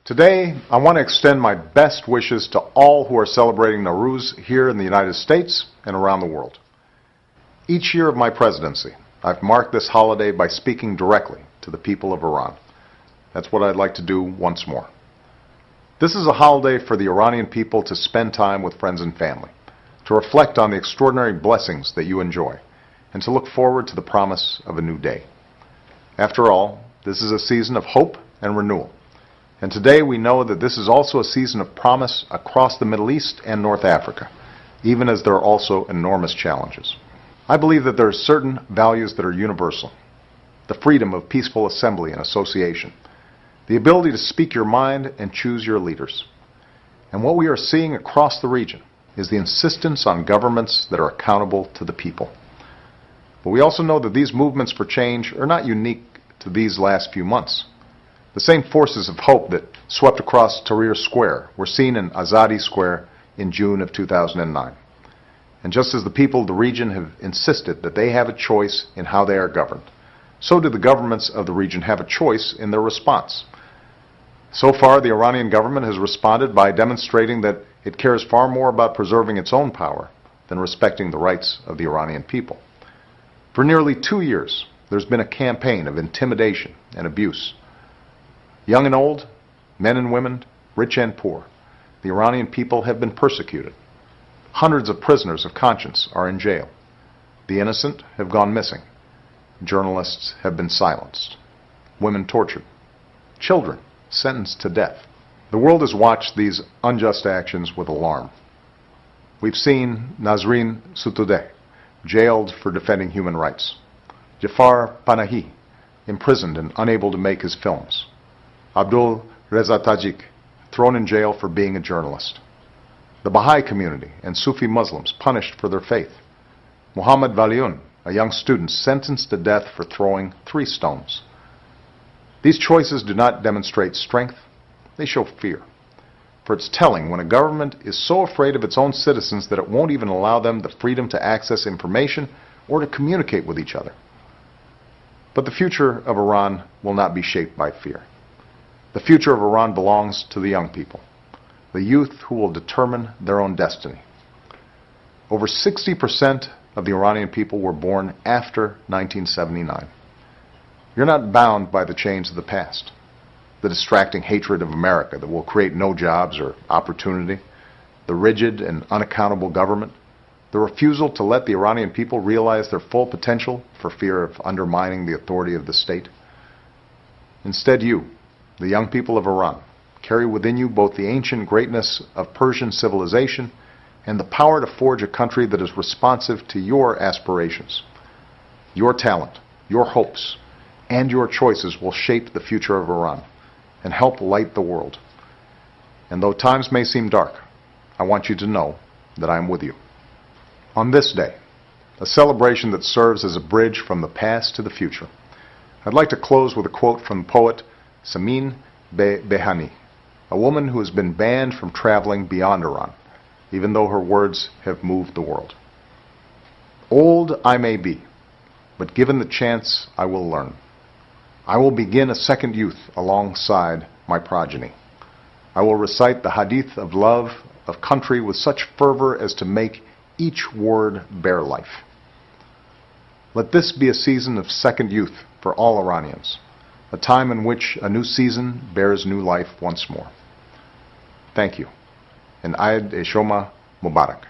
Today, I want to extend my best wishes to all who are celebrating Nowruz here in the United States and around the world. Each year of my presidency, I've marked this holiday by speaking directly to the people of Iran. That's what I'd like to do once more. This is a holiday for the Iranian people to spend time with friends and family, to reflect on the extraordinary blessings that you enjoy, and to look forward to the promise of a new day. After all, this is a season of hope and renewal. And today we know that this is also a season of promise across the Middle East and North Africa, even as there are also enormous challenges. I believe that there are certain values that are universal. The freedom of peaceful assembly and association, the ability to speak your mind and choose your leaders. And what we are seeing across the region is the insistence on governments that are accountable to the people. But we also know that these movements for change are not unique to these last few months. The same forces of hope that swept across Tahrir Square were seen in Azadi Square in June of 2009. And just as the people of the region have insisted that they have a choice in how they are governed, so do the governments of the region have a choice in their response. So far, the Iranian government has responded by demonstrating that it cares far more about preserving its own power than respecting the rights of the Iranian people. For nearly 2 years, there's been a campaign of intimidation and abuse. Young and old, men and women, rich and poor, the Iranian people have been persecuted. Hundreds of prisoners of conscience are in jail. The innocent have gone missing. Journalists have been silenced. Women tortured. Children sentenced to death. The world has watched these unjust actions with alarm. We've seen Nasrin Sotoudeh jailed for defending human rights. Jafar Panahi imprisoned and unable to make his films. Abdul Reza Tajik thrown in jail for being a journalist. The Baha'i community and Sufi Muslims punished for their faith. Muhammad Valiun, a young student, sentenced to death for throwing 3 stones. These choices do not demonstrate strength, they show fear. For it's telling when a government is so afraid of its own citizens that it won't even allow them the freedom to access information or to communicate with each other. But the future of Iran will not be shaped by fear. The future of Iran belongs to the young people, the youth who will determine their own destiny. Over 60% of the Iranian people were born after 1979. You're not bound by the chains of the past, the distracting hatred of America that will create no jobs or opportunity, the rigid and unaccountable government, the refusal to let the Iranian people realize their full potential for fear of undermining the authority of the state. Instead, you, the young people of Iran, carry within you both the ancient greatness of Persian civilization and the power to forge a country that is responsive to your aspirations. Your talent, your hopes, and your choices will shape the future of Iran and help light the world. And though times may seem dark, I want you to know that I am with you. On this day, a celebration that serves as a bridge from the past to the future, I'd like to close with a quote from poet Samin Behani, a woman who has been banned from traveling beyond Iran, even though her words have moved the world. Old I may be, but given the chance I will learn. I will begin a second youth alongside my progeny. I will recite the hadith of love of country with such fervor as to make each word bear life. Let this be a season of second youth for all Iranians, a time in which a new season bears new life once more. Thank you, and Eid e Shoma Mubarak.